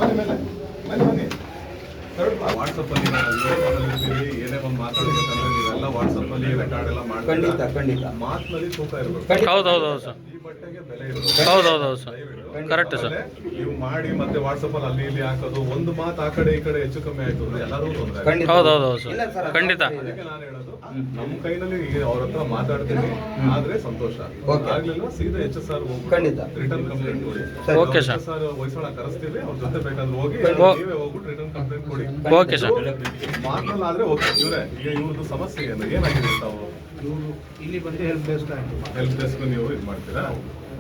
ಬನ್ನಿ ವಾಟ್ಸಪ್ಪಲ್ಲಿ ಏನೇ ಒಂದು ಮಾತಾಡಬೇಕಂದ್ರೆ ನೀವೆಲ್ಲ ವಾಟ್ಸಪ್ಪಲ್ಲಿ ರೆಕಾರ್ಡ್ ಎಲ್ಲ ಮಾಡಿ ಖಂಡಿತ ಮಾತಿನಲ್ಲಿ ತೂಕ ಇರಬೇಕು. ಹೌದೌದು ಸರ್, ಈ ಬಟ್ಟೆಗೆ ಬೆಲೆ ಇರುತ್ತೆ. ಹೌದೌದು ಸರ್, ಕರೆಕ್ಟ್ ಸರ್. ನೀವು ಮಾಡಿ ಮತ್ತೆ ವಾಟ್ಸಪ್ಪಲ್ಲಿ ಅಲ್ಲಿ ಇಲ್ಲಿ ಹಾಕೋದು, ಒಂದು ಮಾತು ಆ ಕಡೆ ಈ ಕಡೆ ಹೆಚ್ಚು ಕಮ್ಮಿ ಆಯ್ತು ಅಂದ್ರೆ ಎಲ್ಲರೂ ತೊಂದರೆ. ಹೌದೌದು ಸರ್, ಖಂಡಿತ. ಅದಕ್ಕೆ ನಾನು ಹೇಳೋದು, ನಮ್ಮ ಕೈನಲ್ಲಿ ಅವ್ರ ಹತ್ರ ಮಾತಾಡ್ತೀನಿ ಆದ್ರೆ ಸಂತೋಷ. ಆಗ್ಲಿಲ್ಲ ಸೀದಾ HR ಹೋಗ್ಬಿಟ್ಟು ರಿಟರ್ನ್ ಕಂಪ್ಲೇಂಟ್ ಕೊಡಿ. Okay sir. HR ವಯಸ್ಸೋಣ ಕರೆಸ್ತೀವಿ, ಅವ್ರ ಜೊತೆ ಬೇಕಾದ್ರೆ ಹೋಗಿ ನೀವೇ ಹೋಗ್ಬಿಟ್ಟು ರಿಟರ್ನ್ ಕಂಪ್ಲೇಂಟ್ ಕೊಡಿ. Okay sir. ಮಾತಲ್ಲ ಆದ್ರೆ ಓಕೆ. ಈಗ ಇವ್ರದ್ದು ಸಮಸ್ಯೆ ಏನಾಗಿದೆ ತಾವು ಇಲ್ಲಿ ಬಂದು ಹೆಲ್ಪ್ ಡೆಸ್ಕ್ ನೀವು ಇದು ಮಾಡ್ತೀರಾ?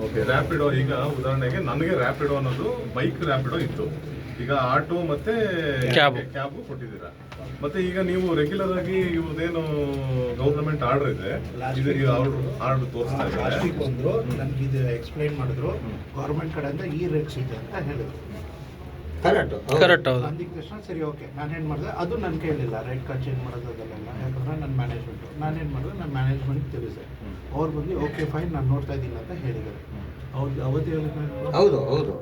ಓಕೆ. ರ್ಯಾಪಿಡೋ, ಈಗ ಉದಾಹರಣೆಗೆ ನನಗೆ ರ್ಯಾಪಿಡೋ ಅನ್ನೋದು ಬೈಕ್ ರ್ಯಾಪಿಡೋ ಇತ್ತು. ಈಗ ಆಟೋ ಮತ್ತೆ ಕ್ಯಾಬ್ ಕೊಟ್ಟಿದ್ದೀರಾ. ಮತ್ತೆ ಈಗ ನೀವು ರೆಗ್ಯುಲರ್ ಆಗಿ ಇವ್ರದ್ದೇನು ಗೌರ್ಮೆಂಟ್ ಆರ್ಡರ್ ಇದೆ, ಆರ್ಡರ್ ತೋರಿಸ್ತಾ ಇದ್ದಾರೆ. ಲಾಸ್ಟಿಗೆ ಬಂದ್ರು, ನನಗೆ ಇದು ಎಕ್ಸ್ಪ್ಲೈನ್ ಮಾಡಿದ್ರು, ಗೌರ್ಮೆಂಟ್ ಕಡೆಯಿಂದ ಈ ರೇಟ್ಸ್ ಇದೆ ಅಂತ ಹೇಳಿದ್ರು. ಕರೆಕ್ಟ್ ಹೌದು. ಅಂದಿದ್ದ ತಕ್ಷಣ ಸರಿ ಓಕೆ. ನಾನೇನು ಮಾಡಿದೆ, ಅದು ನನ್ನ ಕೈಲಿಲ್ಲ ರೇಟ್ ಕಾರ್ಡ್ ಚೇಂಜ್ ಮಾಡೋದು ಅದೆಲ್ಲ, ಯಾಕಂದ್ರೆ ನನ್ನ ಮ್ಯಾನೇಜ್ಮೆಂಟು. ನಾನೇನು ಮಾಡಿದೆ, ನನ್ನ ಮ್ಯಾನೇಜ್ಮೆಂಟ್ ತಿಳಿಸಿದೆ. ಅವ್ರು ಬಂದು ಓಕೆ ಫೈನ್ ನಾನು ನೋಡ್ತಾ ಇದ್ದೀನಿ ಅಂತ ಹೇಳಿದ್ದಾರೆ. ಅವ್ರು ಅವತ್ತು ಹೇಳಿದ್ರು ಹೌದು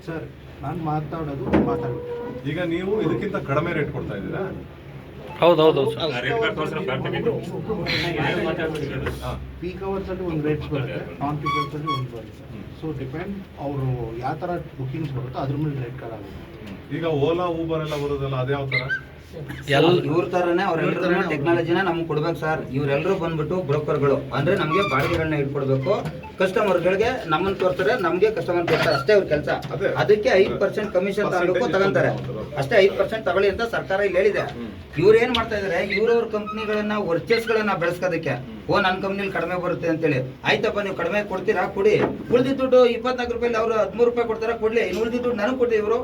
ಸರ್, ನಾನು ಮಾತಾಡೋದು ಮಾತಾಡ್ಬಿಟ್ಟೆ. ಈಗ ನೀವು ಇದಕ್ಕಿಂತ ಕಡಿಮೆ ರೇಟ್ ಕೊಡ್ತಾ ಇದ್ದೀರಾ? ಹೌದೌದು ಪೀಕ್ ಅವರ್ಸ್ ಅಲ್ಲಿ ಒಂದು ರೇಟ್ಸ್ ಬರುತ್ತೆ, ನಾನ್ ಪೀಕ್ ಅವರ್ಸ್ ಅಲ್ಲಿ ಒಂದು ಬರುತ್ತೆ. ಸೊ ಡಿಪೆಂಡ್ ಅವರು ಯಾವ ಥರ ಬುಕಿಂಗ್ಸ್ ಬರುತ್ತೋ ಅದ್ರ ಮೇಲೆ ರೇಟ್ ಕಾರ್ಡ್ ಆಗುತ್ತೆ. ಈಗ ಓಲಾ ಊಬರ್ ಎಲ್ಲ ಬರೋದಲ್ಲ, ಅದ್ಯಾವ ಥರ? ಇವ್ರ ತರನೇ ಅವ್ರೆಲ್ಲರೂ ಟೆಕ್ನಾಲಜಿನ ನಮ್ಗೆ ಕೊಡ್ಬೇಕು ಸರ್. ಇವರೆಲ್ಲರೂ ಬಂದ್ಬಿಟ್ಟು ಬ್ರೋಕರ್ಗಳು, ಅಂದ್ರೆ ನಮ್ಗೆ ಬಾಡಿಗೆಗಳನ್ನ ಇಟ್ಕೊಡ್ಬೇಕು. ಕಸ್ಟಮರ್ಗಳಿಗೆ ನಮ್ಮನ್ನು ತೋರ್ತಾರೆ, ನಮ್ಗೆ ಕಸ್ಟಮರ್ ಕೊಡ್ತಾರೆ, ಅಷ್ಟೇ ಅವ್ರ ಕೆಲಸ. ಅದಕ್ಕೆ 5% ಕಮಿಷನ್ ತಗೊಳ್ಬೇಕು, ತಗೊಂತಾರೆ ಅಷ್ಟೇ. 5% ತಗೊಳ್ಳಿ ಅಂತ ಸರ್ಕಾರ ಇಲ್ಲಿ ಹೇಳಿದೆ. ಇವ್ರು ಏನ್ ಮಾಡ್ತಾ ಇದಾರೆ, ಇವ್ರವ್ರ ಕಂಪ್ನಿಗಳನ್ನ ವರ್ಚಸ್ಗಳನ್ನ ಬೆಳೆಸ್ಕೋದಕ್ಕೆ, ನನ್ನ ಕಂಪ್ನಿಲಿ ಕಡಿಮೆ ಬರುತ್ತೆ ಅಂತೇಳಿ. ಆಯ್ತಪ್ಪ, ನೀವು ಕಡಿಮೆ ಕೊಡ್ತೀರಾ ಕೊಡಿ, ಉಳಿದಿದ್ದ ದುಡ್ಡು 24 ರೂಪಾಯಿ ಅವ್ರು 13 ರೂಪಾಯಿ ಕೊಡ್ತಾರ, ಕೊಡ್ಲಿ. ಇನ್ನು ಉಳಿದಿದ್ದ ದುಡ್ಡು ನನಗೆ ಕೊಡಿ. ಇವರು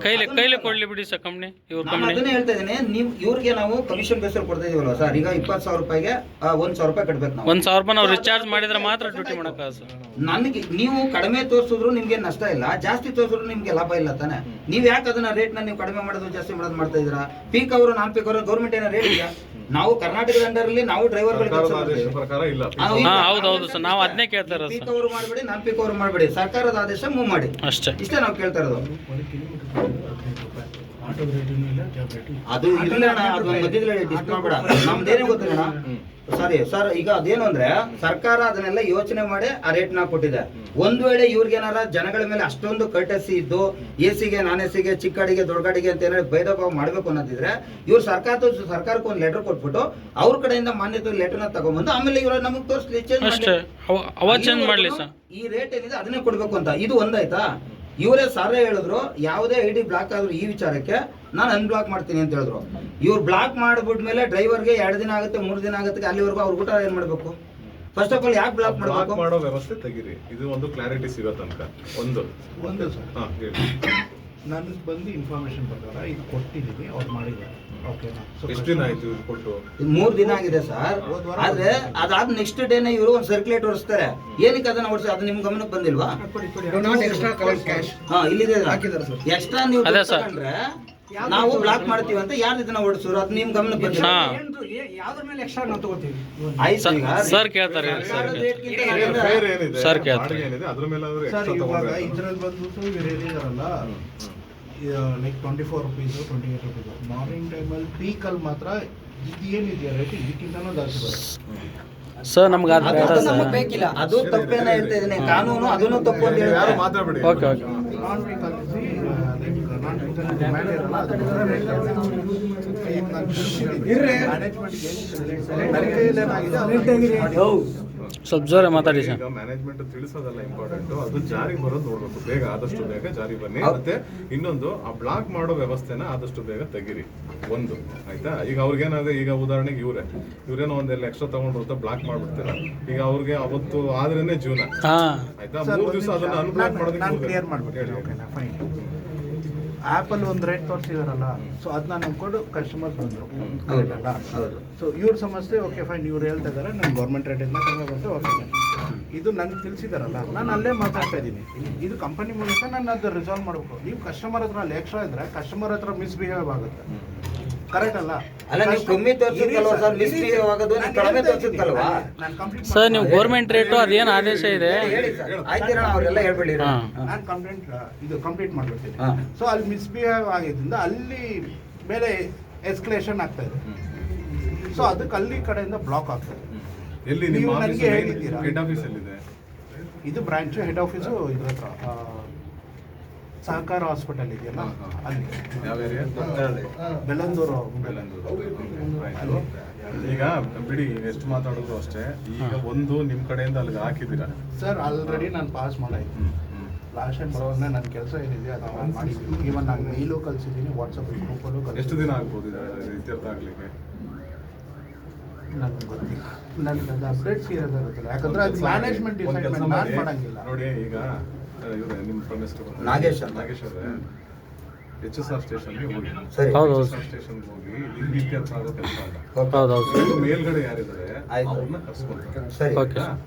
ಕೈಲಿ ಕೊಡ್ಲಿ ಬಿಡಿ ಸರ್ ಕಂಪ್ನಿ. ಅದನ್ನೇ ಹೇಳ್ತಾ ಇದ್ದೀನಿ, ನೀವು ಇವ್ರಿಗೆ ನಾವು ಕಮಿಷನ್ ಬೇಸಲ್ಲಿ ಕೊಡ್ತಾ ಇದೀವಲ್ಲ ಸರ್. ಈಗ 20,000 ರೂಪಾಯಿಗೆ 1,000 ರೂಪಾಯಿ ಕಟ್ಬೇಕು ನಾವು. 1,000 ರೂಪಾಯಿ ನಾವು ರಿಚಾರ್ಜ್ ಮಾಡಿದ್ರೆ ಮಾತ್ರ ಡ್ಯೂಟಿ ಮಾಡಕ್ಕ ಸರ್. ನನಗೆ ನೀವು ಕಡಿಮೆ ತೋರಿಸಿದ್ರು ನಿಮ್ಗೆ ನಷ್ಟ ಇಲ್ಲ, ಜಾಸ್ತಿ ತೋರಿಸಿದ್ರು ನಿಮ್ಗೆ ಲಾಭ ಇಲ್ಲ ತಾನೆ. ನೀವ್ ಯಾಕೆ ಅದನ್ನ ರೇಟ್ ನೀವು ಕಡಿಮೆ ಮಾಡೋದು ಜಾಸ್ತಿ ಮಾಡೋದು ಮಾಡ್ತಾ ಇದೀರಾ? ಪೀಕ್ ಅವರು ನಾನ್ ಪೀಕ್ ಅವರು ಗೌರ್ಮೆಂಟ್ ಏನೋ ರೇಟ್ ಇದೆಯಾ? ನಾವು ಕರ್ನಾಟಕದ ಅಂಡರ್ ಅಲ್ಲಿ ನಾವು ಡ್ರೈವರ್ ಹೌದೌದು ಸರ್, ನಾವು ಅದನ್ನೇ ಕೇಳ್ತಾ ಇರೋದು. ಪೀಕ್ ಅವರು ಮಾಡಬೇಡಿ, ನಾನ್ ಪೀಕ್ ಅವರು ಮಾಡಬೇಡಿ, ಸರ್ಕಾರದ ಆದೇಶ ಮೂವ್ ಮಾಡಿ ಅಷ್ಟೇ. ಇಷ್ಟೇ ನಾವು ಕೇಳ್ತಾ ಇರೋದು. ಆಟೋದ ರೇಟಿನೂ ಇಲ್ಲ, ಕ್ಯಾಬ್ ರೇಟು ಅದು ಇಲ್ಲ ಅಣ್ಣ, ಅದು ಮಧ್ಯದಲ್ಲಿ ಡಿಸ್ಕ್ ಮಾಡಬೇಡ. ನಮ್ದೇನೇ ಗೊತ್ತಿಲ್ಲ ಸಾರಿ ಸರ್. ಈಗ ಅದೇನು ಅಂದ್ರೆ ಸರ್ಕಾರ ಅದನ್ನೆಲ್ಲ ಯೋಚನೆ ಮಾಡಿ ಆ ರೇಟ್ ನ ಕೊಟ್ಟಿದೆ. ಒಂದ್ ವೇಳೆ ಇವ್ರಿಗೇನಾರ ಜನಗಳ ಮೇಲೆ ಅಷ್ಟೊಂದು ಕರ್ಟಸಿ ಇದ್ದು, ಎಸಿಗೆ ನಾನ್ ಎಸಿಗೆ ಚಿಕ್ಕ ಗಾಡಿಗೆ ದೊಡ್ಡ ಗಾಡಿಗೆ ಅಂತ ಏನಾದ್ರು ಭೇದ ಭಾವ ಮಾಡ್ಬೇಕು ಅನ್ನೋದಿದ್ರೆ, ಇವ್ರು ಸರ್ಕಾರಕ್ಕೆ ಒಂದು ಲೆಟರ್ ಕೊಟ್ಬಿಟ್ಟು ಅವ್ರ ಕಡೆಯಿಂದ ಮಾನ್ಯತೆ ಲೆಟರ್ನ ತಗೊಂಡ್ಬಂದು ಆಮೇಲೆ ಇವ್ರು ನಮಗೆ ತೋರಿಸ್ಲಿ, ಚೇಂಜ್ ಮಾಡ್ಲಿ ಸರ್. ಈ ರೇಟ್ ಏನಿದೆ ಅದನ್ನೇ ಕೊಡ್ಬೇಕು ಅಂತ. ಇದು ಒಂದಾಯ್ತಾ? ಇವರೇ ಸಾರೇ ಹೇಳಿದ್ರು, ಯಾವುದೇ ID ಬ್ಲಾಕ್ ಆದ್ರೂ ಈ ವಿಚಾರಕ್ಕೆ ನಾನು ಅನ್ಬ್ಲಾಕ್ ಮಾಡ್ತೀನಿ ಅಂತ ಹೇಳಿದ್ರು. ಇವ್ರು ಬ್ಲಾಕ್ ಮಾಡ್ಬಿಟ್ಮೇಲೆ ಡ್ರೈವರ್ಗೆ 2 ದಿನ ಆಗುತ್ತೆ, 3 ದಿನ ಆಗುತ್ತೆ, ಅಲ್ಲಿವರೆಗೂ ಅವ್ರ ಊಟ ಏನ್ ಮಾಡ್ಬೇಕು? ಫಸ್ಟ್ ಆಫ್ ಆಲ್ ಯಾಕೆ ಬ್ಲಾಕ್ ಮಾಡೋ ವ್ಯವಸ್ಥೆ ತೆಗೀರಿ. ಇದು ಒಂದು ಕ್ಲಾರಿಟಿ ಸಿಗೋ ತನಕ ಒಂದು ಸರ್. ನನಗೆ ಬಂದು ಇನ್ಫಾರ್ಮೇಶನ್ ಪ್ರಕಾರ ಇದು ಕೊಟ್ಟಿದ್ದೀನಿ, ಅವ್ರು ಮಾಡಿದ್ದಾರೆ. ಎಷ್ಟು ದಿನ ಆಯ್ತು ಇದು ಕೊಟ್ಟು? 3 ದಿನ ಆಗಿದೆ ಸರ್. ಆದ್ರೆ ಅದಾದ ನೆಕ್ಸ್ಟ್ ಡೇನೆ ಇವರು ಒಂದು ಸರ್ಕ್ಯುಲೇಟ್ ಹೊರಿಸ್ತಾರೆ. ಏನಕ್ಕೆ ಅದನ್ನ ಹೊರಿಸಿ, ಅದು ನಿಮ್ ಗಮನಕ್ಕೆ ಬಂದಿಲ್ವಾ? ಇಲ್ಲಿದೆ ಎಕ್ಸ್ಟ್ರಾ ನೀವು ತಗೊಂಡ್ರೆ ನಾವು ಬ್ಲಾಕ್ ಮಾಡ್ತೀವಿ ಅಂತ ಯಾರು ಇದನ್ನ ಹೊಡಿಸಿದ್ರು, ಅದು ನಿಮ್ ಗಮನಕ್ಕೆ ಬಂದಿಲ್ಲ. ಸರ್ ಕೇಳ್ತಾರೆ ಸರ್ ಕೇಳ್ತಾರೆ ಅದ್ರ ಮೇಲೆ ಇದ್ರಲ್ಲಿ ಬಂದ್ಬಿಟ್ಟು ಇವ್ರು ಹೇಳಿದಾರಲ್ಲ, ಲೈಕ್ 24 ರೂಪೀಸ್ 28 ರೂಪೀಸ್ ಮಾರ್ನಿಂಗ್ ಟೈಮಲ್ಲಿ ಪೀಕಲ್ಲಿ ಮಾತ್ರ ಇದು ಏನಿದೆಯಾ ರೇಟ್ ಇದಕ್ಕಿಂತನೂ ಜಾಸ್ತಿ ಬರುತ್ತೆ ಸರ್. ನಮ್ಗೆ ಬೇಕಿಲ್ಲ, ಅದು ತಪ್ಪೇನ ಹೇಳ್ತಾ ಇದೀನಿ. ಕಾನೂನು ಅದನ್ನು ತಪ್ಪು ಅಂತ ಯಾರು ಮಾತಾಡಬೇಡಿ. Okay okay. ನಾನ್ ಪೀಕಲ್ ನಾನ್ ಪೀಕಲ್ ಡಿಮ್ಯಾಂಡ್ ಇರಲ್ಲ, ಅದು ಸ್ವಲ್ಪ ಜೋರ ಮಾತಾಡಿ ಸರ್. ಈಗ ಮ್ಯಾನೇಜ್ಮೆಂಟ್ ತಿಳಿಸೋದಲ್ಲ ಇಂಪಾರ್ಟೆಂಟ್, ಅದು ಜಾರಿಗೆ ಬರೋದು ನೋಡ್ಬೇಕು. ಬೇಗ ಆದಷ್ಟು ಬೇಗ ಜಾರಿ ಬನ್ನಿ. ಮತ್ತೆ ಇನ್ನೊಂದು, ಆ ಬ್ಲಾಕ್ ಮಾಡೋ ವ್ಯವಸ್ಥೆನ ಆದಷ್ಟು ಬೇಗ ತೆಗೀರಿ. ಒಂದು ಆಯ್ತಾ? ಈಗ ಅವ್ರಿಗೇನಾದ್ರೆ, ಈಗ ಉದಾಹರಣೆಗೆ ಇವ್ರೇನೋ ಒಂದೆಲ್ಲ ಎಕ್ಸ್ಟ್ರಾ ತಗೊಂಡ್ರು ಬ್ಲಾಕ್ ಮಾಡ್ಬಿಡ್ತೀರ. ಈಗ ಅವ್ರಿಗೆ ಅವತ್ತು ಆದ್ರೇನೆ ಜೀವನ ಆಯ್ತಾ? 3 ದಿವಸ ಅದನ್ನ ಅನ್ಬ್ಲಾಕ್ ಮಾಡೋದಕ್ಕೆ ಕ್ಲಿಯರ್ ಮಾಡ್ಬೇಕು. ಆ್ಯಪಲ್ಲಿ ಒಂದು ರೇಟ್ ತೋರಿಸಿದಾರಲ್ಲ, ಸೊ ಅದನ್ನ ನಂಬ್ಕೊಂಡು ಕಸ್ಟಮರ್ಸ್ ಬಂದರು. ಸೊ ಇವ್ರ ಸಮಸ್ಯೆ ಓಕೆ ಫೈನ್, ಇವ್ರು ಹೇಳ್ತಾ ಇದ್ದಾರೆ ನಾನು ಗೌರ್ಮೆಂಟ್ ರೇಟಿಂದ ಕಡಿಮೆ ಬಂತು, ಓಕೆ. ಇದು ನನಗೆ ತಿಳಿಸಿದಾರಲ್ಲ, ನಾನು ಅಲ್ಲೇ ಮಾತಾಡ್ತಾ ಇದ್ದೀನಿ. ಇದು ಕಂಪನಿ ಮೂಲಕ ನಾನು ಅದು ರಿಸಾಲ್ವ್ ಮಾಡಬೇಕು. ನೀವು ಕಸ್ಟಮರ್ ಹತ್ರ ಅಲ್ಲಿ ಎಕ್ಸ್ಟ್ರಾ ಇದ್ದರೆ ಕಸ್ಟಮರ್ ಹತ್ರ ಮಿಸ್ಬಿಹೇವ್ ಆಗುತ್ತೆ. ಕರೆಕ್ಟ್ ಅಲ್ಲ ಅಲ್ಲ ನೀವು ಕಮ್ಮಿ ತೋರಿಸಿದ್ಕಲ್ವಾ ಸರ್ ಮಿಸ್ಬಿಹೇವ್ ಆಗೋದು ನೀವು ಕಡಿಮೆ ತೋರಿಸಿದ್ಕಲ್ವಾ ಸರ್ ನೀವು ಗೋರ್ಮೆಂಟ್ ರೇಟು ಅದೇನು ಆದೇಶ ಇದೆ ಹೇಳಿ ಸರ್ ಆಯ್ತಿರೋಣ ಅವರೆಲ್ಲ ಹೇಳ್ಬೇಡಿ ನಾನು ಕಂಪ್ಲೇಂಟ್ ಮಾಡ್ಬಿಡ್ತೀನಿ. ಸೊ ಅಲ್ಲಿ ಮಿಸ್ಬಿಹೇವ್ ಆಗಿದ್ದರಿಂದ ಅಲ್ಲಿ ಮೇಲೆ ಎಸ್ಕಲೇಷನ್ ಆಗ್ತಾ ಇದೆ. ಸೊ ಅದಕ್ಕೆ ಅಲ್ಲಿ ಕಡೆಯಿಂದ ಬ್ಲಾಕ್ ಆಗ್ತದೆ. ಎಲ್ಲಿ ನೀವು ನಿಮ್ಮ ನನಗೆ ಹೇಳಿದ್ದೀರಾ? ಹೆಡ್ ಆಫೀಸ್ ಎಲ್ಲಿದೆ? ಇದು ಬ್ರಾಂಚ್ ಹೆಡ್ ಆಫೀಸು ಇದ್ರ ಹತ್ರ ಸಹಕಾರ ಹಾಸ್ಪಿಟಲ್ ಇದೆಯಲ್ಲ ಅಲ್ಲಿ ಯಾವ ಏರಿಯಾ? ಬೆಳ್ಳಂದೂರು. ಆಯ್ತು. ಈಗ ಬಿಡಿ ಎಷ್ಟು ಮಾತಾಡಿದ್ರು ಅಷ್ಟೇ. ಈಗ ಒಂದು ನಿಮ್ ಕಡೆಯಿಂದ ಅಲ್ಲಿಗೆ ಹಾಕಿದ್ದೀರಾ ಸರ್ ಆಲ್ರೆಡಿ ನಾನು ಪಾಸ್ ಮಾಡಾಯ್ತು. ಲಾಸ್ಟ್ ಟೈಮ್ ಬರೋದನ್ನ ನನ್ನ ಕೆಲಸ ಏನಿದೆ ಅದು ನಾನು ಮಾಡಿದ್ದೀನಿ. ಈವನ್ ನಾನು ಮೇಲೂ ಕಳಿಸಿದ್ದೀನಿ, ವಾಟ್ಸಪ್ ಗ್ರೂಪಲ್ಲೂ ಎಷ್ಟು ದಿನ ಆಗ್ಬೋದು ಇತ್ಯರ್ಥ ಆಗ್ಲಿಕ್ಕೆ? ನನಗೆ ಗೊತ್ತಿಲ್ಲ. ನನಗೆ ಅದು ಅಪ್ಡೇಟ್ಸ್ ಇರೋದಾಗುತ್ತಲ್ಲ, ಯಾಕಂದ್ರೆ ಅದು ಮ್ಯಾನೇಜ್ಮೆಂಟ್ ಡಿಸೈಡ್ ನಾನು ಮಾಡಂಗಿಲ್ಲ. ನೋಡಿ ಈಗ ಇವ್ರೆ ನಿಮ್ಮ ಪ್ರಮೇಶ್ ನಾಗೇಶ್ ಅವರೇ HSR ಸ್ಟೇಷನ್ಗೆ ಹೋಗಿ. ಸರಿ. ಹೌದು. HSR ಸ್ಟೇಷನ್ಗೆ ಹೋಗಿ ಇಲ್ಲಿ ಇತ್ಯರ್ಥ ಆಗೋ ಕೆಲಸ ಅಲ್ಲ. ಹೌದೌದು ಇವ್ರು ಮೇಲ್ಗಡೆ ಯಾರಿದ್ದಾರೆ ಆಯ್ತು. ಅವ್ರನ್ನ ಕರ್ಸ್ಕೊಳ್ತಾರೆ. ಸರಿ ಓಕೆ.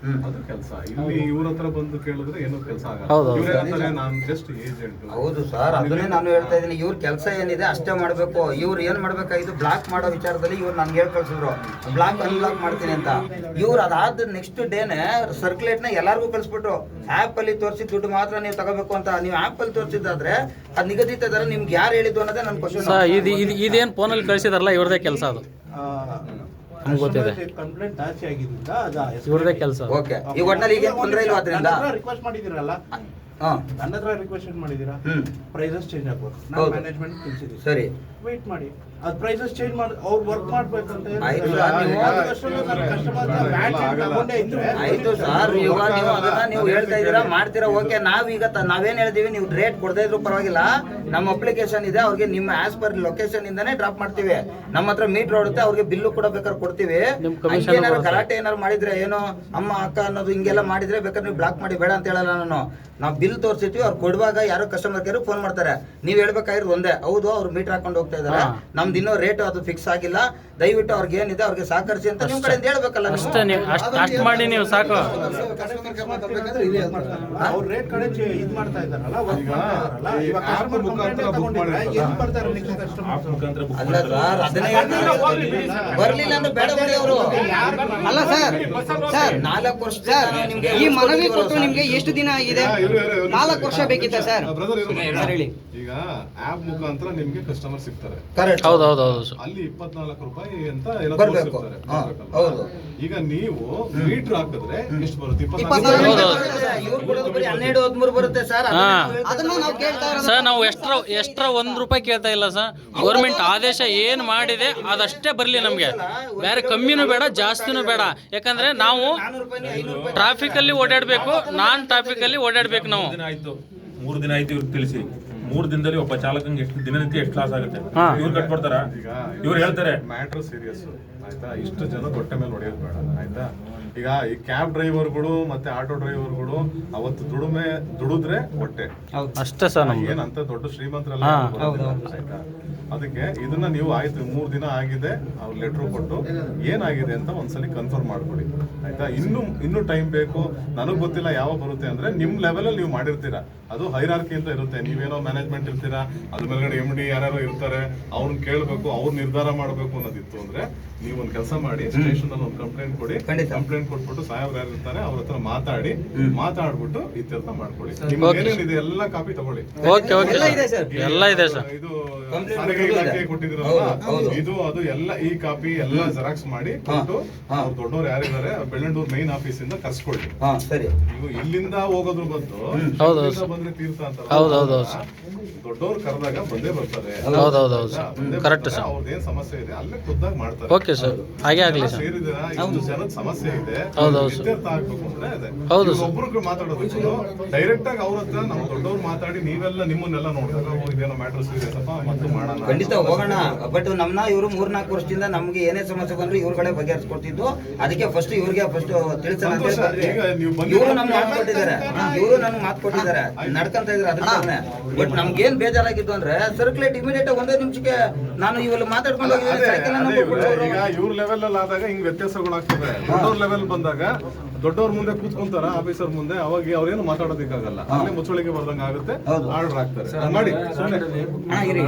ಅದು ಕೆಲಸ. ಇಲ್ಲಿ ಇವ್ರ ಹತ್ರ ಬಂದು ಕೇಳಿದ್ರೆ ಏನೋ ಕೆಲಸ ಆಗಲ್ಲ. ಹೌದು. ಇವ್ರು ಹೇಳ್ತಾರೆ ನಾನು ಜಸ್ಟ್ ಏಜೆಂಟ್. ಹೌದು ಸರ್, ಅದನ್ನೇ ನಾನು ಹೇಳ್ತಾ ಇದ್ದೀನಿ. ಇವ್ರ ಕೆಲಸ ಏನಿದೆ ಅಷ್ಟೇ ಮಾಡಬೇಕು. ಇವ್ರು ಏನ್ ಮಾಡ್ಬೇಕಾಗಿದ್ದು ಬ್ಲಾಕ್ ಮಾಡೋ ವಿಚಾರದಲ್ಲಿ ಇವ್ರು ನನ್ಗೆ ಹೇಳಿ ಕಳ್ಸಿದ್ರು ಬ್ಲಾಕ್ ಅನ್ಬ್ಲಾಕ್ ಮಾಡ್ತೀನಿ ಅಂತ. ಇವ್ರು ಅದಾದ ನೆಕ್ಸ್ಟ್ ಡೇನೆ ಸರ್ಕ್ಯುಲೇಟ್ ನ ಎಲ್ಲಾರ್ಗೂ ಕಳ್ಸ್ಬಿಟ್ರು. ಆಪ್ ಅಲ್ಲಿ ತೋರಿಸಿದ ದುಡ್ಡು ಮಾತ್ರ ನೀವು ತಗೋಬೇಕು ಅಂತ. ನೀವು ಆಪ್ ಅಲ್ಲಿ ತೋರಿಸಿದ್ದಾದ್ರೆ ಅದ್ ನಿಗದಿತ ದರ ನಿಮ್ಗೆ ಯಾರು ಹೇಳಿದ್ದು ಅನ್ನೋದೇ ನನ್ನ ಕ್ವಶನ್. ಸರ್ ಇದೇನು ಫೋನಲ್ಲಿ ಕಳಿಸಿದಾರಲ್ಲ ಇವ್ರದೇ ಕೆಲಸ ಅದು. ನಮ್ಗೆ ಗೊತ್ತಿದೆ. ಕಂಪ್ಲೇಂಟ್ ಜಾಸ್ತಿ ಆಗಿದ್ದರಿಂದ ಇವ್ರದೇ ಕೆಲಸ. ಓಕೆ, ಈ ಒಟ್ನಲ್ಲಿ ಈಗ ತೊಂದರೆ ಇಲ್ಲ ಅದರಿಂದ. ರಿಕ್ವೆಸ್ಟ್ ಮಾಡಿದಿರಲ್ಲ, ಹಾ ನನ್ನ ಹತ್ರ ರಿಕ್ವೆಸ್ಟ್ ಮಾಡಿದ್ದೀರಾ, ಪ್ರೈಸಸ್ ಚೇಂಜ್ ಆಗ್ಬೋದು. ನಾನು ಹೌದು. ಮ್ಯಾನೇಜ್ಮೆಂಟ್ ತಿಳಿಸಿದ್ದೀನಿ, ಸರಿ ವೇಟ್ ಮಾಡಿ. ಅದು ಪ್ರೈಸಸ್ ಚೇಂಜ್ ಮಾಡಿ ಅವ್ರು ವರ್ಕ್ ಮಾಡ್ಬೇಕಂತ ಆಯ್ತು ಹೇಳಿದ್ರೆ ಸರ್, ನೀವು- ಆಯ್ತು ಸರ್, ಇವಾಗ ನೀವು ಅದನ್ನ ನೀವು ಹೇಳ್ತಾ ಇದೀರಾ ಮಾಡ್ತೀರಾ. ಓಕೆ, ನಾವೀಗ ನಾವೇನ್ ಹೇಳ್ತೀವಿ, ನೀವು ರೇಟ್ ಕೊಡದೇ ಇದ್ರು ಪರವಾಗಿಲ್ಲ. ನಮ್ಮ ಅಪ್ಲಿಕೇಶನ್ ಇದೆ, ಅವ್ರಿಗೆ ನಿಮ್ಮ ಆಸ್ ಪರ್ ಲೊಕೇಶನ್ ಇಂದಾನೆ ಡ್ರಾಪ್ ಮಾಡ್ತೀವಿ. ನಮ್ಮ ಹತ್ರ ಮೀಟರ್ ಹೊಡುತ್ತೆ, ಅವ್ರಿಗೆ ಬಿಲ್ಲು ಕೂಡ ಬೇಕಾದ್ರೆ ಕೊಡ್ತೀವಿ. ನಿಮ್ commission ಏನಾದ್ರು ಬರುತ್ತೆ. ಗಲಾಟೆ ಏನಾದ್ರು ಮಾಡಿದ್ರೆ ಏನೋ ಅಮ್ಮ ಅಕ್ಕ ಅನ್ನೋದು ಹಿಂಗೆಲ್ಲ ಮಾಡಿದ್ರೆ ಬೇಕಾದ್ರೆ ನೀವು ಬ್ಲಾಕ್ ಮಾಡಿ ಬೇಡ ಅಂತ ಹೇಳಲ್ಲ ನಾನು. ನಾವು ಬಿಲ್ ತೋರಿಸಿರ್ತೀವಿ, ಅವ್ರು ಕೊಡುವಾಗ ಯಾರೋ ಕಸ್ಟಮರ್ ಕೇರ್ ಫೋನ್ ಮಾಡ್ತಾರೆ. ನೀವ್ ಹೇಳ್ಬೇಕಾಗಿರೋದು ಒಂದೇ, ಹೌದು ಅವ್ರು ಮೀಟರ್ ಹಾಕೊಂಡು ಹೋಗ್ತಾ ಇದಾರೆ, ನಮ್ದು ಇನ್ನೂ ರೇಟ್ ಅದು ಫಿಕ್ಸ್ ಆಗಿಲ್ಲ, ದಯವಿಟ್ಟು ಅವ್ರಿಗೆ ಏನಿದೆ ಅವ್ರಿಗೆ ಸಹಕರಿಸಿ ಅಂತ ನಿಮ್ ಕಡೆಯಿಂದ ಹೇಳ್ಬೇಕಲ್ಲ. ಅಷ್ಟೇ, ನೀವು ಅಷ್ಟು ಮಾಡಿ ನೀವು ಸಾಕು. ಅವ್ರ ರೇಟ್ ಕಡೆ ಇದು ಮಾಡ್ತಾ ಇದ್ದಾರಲ್ಲ, work ಈಗ ಮಾಡ್ತಾ ಇದ್ದಾರಲ್ಲ, ಇವಾಗ app customer ಮುಖಾಂತರ complaint book ತಗೊಂಡಿದ್ರೆ ಮಾಡಿರ್ತಾರಲ್ಲ, ಏನ್ ಬರ್ತಾರೆ next customer? ಅಲ್ಲ ಸರ್, ಅದನ್ನೇ ಬರ್ಲಿಲ್ಲ ಅಂದ್ರೆ ಬೇಡ ಬಿಡಿ ಅವರು. ಅಲ್ಲ ಸರ್, ಸರ್ 4 ವರ್ಷ ನಿಮ್ಗೆ ಈ ಮನವಿ ಕೊಟ್ಟು ನಿಮ್ಗೆ ಎಷ್ಟು ದಿನ ಆಗಿದೆ? 4 ವರ್ಷ ಬೇಕಿತ್ತ ಸರ್? ಬ್ರದರ್ ಹೇಳಿ. ಈಗ ಆಪ್ ಮುಖಾಂತರ ನಿಮ್ಗೆ ಕಸ್ಟಮರ್ ಸಿಗ್ತಾರೆ. ಕರೆಕ್ಟ್. ಹೌದು ಸರ್. ಅಲ್ಲಿ 24 ರೂಪಾಯಿ ಅಂತ ಏನೋ ಬರ್ಬೇಕು. ತೋರಿಸಿರ್ತಾರೆ. ಹಾ, ಬರ್ಬೇಕಲ್ವಾ? ಹೌದು. ಈಗ ನೀವು ಮೀಟರ್ ಹಾಕಿದ್ರೆ ಎಷ್ಟು ಬರುತ್ತೆ? 24 ಇವ್ರು ಕೊಡೋದು ಬರೀ 12-13 ಬರುತ್ತೆ ಸರ್. ಅದನ್ನ ನಾವು ಕೇಳ್ತಾ ಇರೋದು. ಸರ್ ನಾವು ಎಕ್ಸ್ಟ್ರಾ 1 ರೂಪಾಯಿ ಕೇಳ್ತಾ ಇಲ್ಲ ಸರ್. ಗೌರ್ಮೆಂಟ್ ಆದೇಶ ಏನು ಮಾಡಿದೆ ಅದಷ್ಟೇ ಬರಲಿ ನಮಗೆ. ಬೇರೆ ಕಮ್ಮಿನೂ ಬೇಡ ಜಾಸ್ತಿನೂ ಬೇಡ. ಯಾಕಂದ್ರೆ ನಾವು 400 ರೂಪಾಯಿ 500 ರೂಪಾಯಿ ಟ್ರಾಫಿಕಲ್ಲಿ ಓಡಾಡಬೇಕು, ನಾನ್ ಟ್ರಾಫಿಕಲ್ಲಿ ಓಡಾಡಬೇಕು ನಾವು. 3 ದಿನ ಆಯ್ತು ಇವ್ರಿಗೆ ತಿಳಿಸಿ. 3 ದಿನದಲ್ಲಿ ಒಬ್ಬ ಚಾಲಕಂಗೆ ಎಷ್ಟು ದಿನನಿತ್ಯ ಎಷ್ಟು ಲಾಸ್ ಆಗುತ್ತೆ? ಹಾ. ಇವ್ರು ಕಟ್ಕೊಡ್ತಾರ? ಈಗ ಇವ್ರು ಹೇಳ್ತಾರೆ ಮ್ಯಾಟ್ರ್ ಸೀರಿಯಸ್ ಆಯ್ತಾ. ಇಷ್ಟು ಜನ ಹೊಟ್ಟೆ ಮೇಲೆ ಹೊಡೆಯೋದು ಬೇಡ ಆಯ್ತಾ. ಈಗ ಈ ಕ್ಯಾಬ್ ಡ್ರೈವರ್ಗಳು ಮತ್ತೆ ಆಟೋ ಡ್ರೈವರ್ಗಳು ಅವತ್ತು ದುಡಿದ್ರೆ ಹೊಟ್ಟೆ ಅಷ್ಟೇ ಸರ್ ನಮ್ಗೆ. ಏನಂತ ದೊಡ್ಡ ಶ್ರೀಮಂತರೆಲ್ಲ ಹಾ. ಆಯ್ತಾ. ಅದಕ್ಕೆ ಇದನ್ನ ನೀವು ಆಯ್ತು 3 ದಿನ ಆಗಿದೆ, ಅವ್ರು ಲೆಟ್ರ್ ಕೊಟ್ಟು ಏನಾಗಿದೆ ಅಂತ ಒಂದ್ಸಲಿ ಕನ್ಫರ್ಮ್ ಮಾಡ್ಕೊಡಿ ಆಯ್ತಾ. ಇನ್ನು ಟೈಮ್ ಬೇಕು. ನನಗ್ ಗೊತ್ತಿಲ್ಲ ಯಾವಾಗ ಬರುತ್ತೆ ಅಂದ್ರೆ ನಿಮ್ ಲೆವೆಲ್ ಅಲ್ಲಿ ನೀವು ಮಾಡಿರ್ತೀರಾ, ಅದು ಹೈರಾರ್ಕಿ ಅಂತ ಇರುತ್ತೆ. ನೀವೇನೋ ಮ್ಯಾನೇಜ್ಮೆಂಟ್ ಇರ್ತೀರಾ, ಅದ್ರ ಮೇಲ್ಗಡೆ MD ಯಾರ್ಯಾರೋ ಇರ್ತಾರೆ, ಅವ್ರನ್ನ ಕೇಳಬೇಕು, ಅವ್ರು ನಿರ್ಧಾರ ಮಾಡಬೇಕು ಅನ್ನೋದಿತ್ತು ಅಂದ್ರೆ ನೀವು ಒಂದ್ ಕೆಲಸ ಮಾಡಿ, ಸ್ಟೇಷನ್ ಅಲ್ಲಿ ಒಂದು ಕಂಪ್ಲೇಂಟ್ ಕೊಡಿ. ಕಂಪ್ಲೇಂಟ್ ಕೊಟ್ಬಿಟ್ಟು ಸಾಹೇಬ್ರು ಯಾರು ಇರ್ತಾರೆ ಅವ್ರ ಹತ್ರ ಮಾತಾಡ್ಬಿಟ್ಟು ಇತ್ಯರ್ಥ ಮಾಡ್ಕೊಳ್ಳಿ. ನಿಮ್ಗೆ ಏನೇನಿದೆ ಎಲ್ಲ ಕಾಪಿ ತಗೊಳ್ಳಿ. ಓಕೆ ಎಲ್ಲ ಇದೆ ಸರ್. ಇದು ಸಾರಿಗೆ ಇಲಾಖೆ ಕೊಟ್ಟಿದ್ರಲ್ಲ, ಇದು ಅದು ಎಲ್ಲ ಈ ಕಾಪಿ ಎಲ್ಲ ಜೆರಾಕ್ಸ್ ಮಾಡಿ ಕೊಟ್ಟು ಅವ್ರು ದೊಡ್ಡವ್ರು ಯಾರಿದ್ದಾರೆ ಬೆಳ್ಳಂಡೂರ್ ಮೈನ್ ಆಫೀಸ್ ಇಂದ ಕರ್ಸ್ಕೊಳ್ರಿ. ಸರಿ. ನೀವು ಇಲ್ಲಿಂದ ಹೋಗೋದ್ರ ಬದಲು ಹೌದು. ಇಲ್ಲಿಂದ ಬಂದ್ರೆ ತೀರ್ಥ ಅಂತ ಹೌದು. ದೊಡ್ಡವ್ರು ಕರೆದಾಗ ಬಂದೇ ಬರ್ತಾರೆ. ಹೌದು. Correct sir. ಅವ್ರದ್ದೇನ್ ಸಮಸ್ಯೆ ಇದೆ ಅಲ್ಲೇ ಖುದ್ದಾಗಿ ಮಾಡ್ತಾರೆ. ಓಕೆ ಸರ್, ಹಾಗೆ ಆಗ್ಲಿ ಸರ್. ಸೇರಿದಿರಾ, ಇಷ್ಟು ಜನದ ಸಮಸ್ಯೆ ಇದೆ, ಹೌದು. ಇತ್ಯರ್ಥ ಆಗ್ಬೇಕು ಅಂದ್ರೆ ಅದೇ. ಹೌದು ಸರ್. ಒಬ್ರು ಮಾತಾಡೋದು ಡೈರೆಕ್ಟ್ ಆಗಿ ಅವ್ರ ಹತ್ರ ನಾವು ದೊಡ್ಡವ್ರು ಮಾತಾಡಿ ನೀವೆಲ್ಲ ನಿಮ್ಮನ್ನೆಲ್ಲ ನೋಡಿದಾಗ ಇದೇನೋ ಮ್ಯಾಟರ್ ಸೀರಿಯಸ್ ಅಪ್ಪ ಮತ್ತು ಮಾಡೋಣ. ಖಂಡಿತ ಹೋಗೋಣ. ಬಟ್ ನಮ್ನ ಇವರು 3-4 ವರ್ಷದಿಂದ ನಮ್ಗೆ ಏನೇ ಸಮಸ್ಯೆ ಬಂದ್ರು ಇವ್ರುಗಳೇ ಬಗೆಹರಿಸ್ಕೊಡ್ತಿದ್ದು. ಅದಕ್ಕೆ ಫಸ್ಟ್ ಇವ್ರಿಗೆ ಫಸ್ಟ್ ತಿಳಿಸೋಣ ಅಂತ ಹೇಳಿ ಬಂದ್ವಿ. ಈಗ ನೀವು ಇವರು ನಮ್ಗೆ ಮಾತು ಕೊಟ್ಟಿದ್ದಾರೆ, ಇವರು ನಮ್ಗೆ ಮಾತು ಕೊಟ್ಟಿದ್ದಾರೆ, ನಡ್ಕೊಂತ ಇದ್ರೆ ಅದಕ್ಕೆ. ಬಟ್ ನಮ್ಗೇನ್ ಬೇಜಾರಾಗಿತ್ತು ಅಂದ್ರೆ ಸರ್ಕ್ಯುಲೇಟ್ ಇಮಿಡಿಯೇಟ್ ಒಂದೇ ನಿಮಿಷಕ್ಕೆ ನಾನು ಇವೆಲ್ಲ ಮಾತಾಡ್ಕೊಂಡು ಹೋಗಿದ್ದೀನಿ. ಈಗ ಇವ್ರ ಲೆವೆಲ್ ಅಲ್ಲಿ ಆದಾಗ ಹಿಂಗ್ ವ್ಯತ್ಯಾಸಗಳಾಗ್ತದೆ. ದೊಡ್ಡವ್ರ ಲೆವೆಲ್ ಬಂದಾಗ ದೊಡ್ಡವ್ರ ಮುಂದೆ ಕೂತ್ಕೊಂತಾರ ಆಫೀಸರ್ ಮುಂದೆ, ಅವಾಗ ಅವ್ರೇನು ಮಾತಾಡೋದಕ್ಕಾಗಲ್ಲ, ಅಲ್ಲೇ ಮುಚ್ಚಳಿಗೆ ಬರ್ದಂಗ ಆಗುತ್ತೆ, ಆರ್ಡರ್ ಆಗ್ತಾರೆ ಮಾಡಿ. ಇರಿ.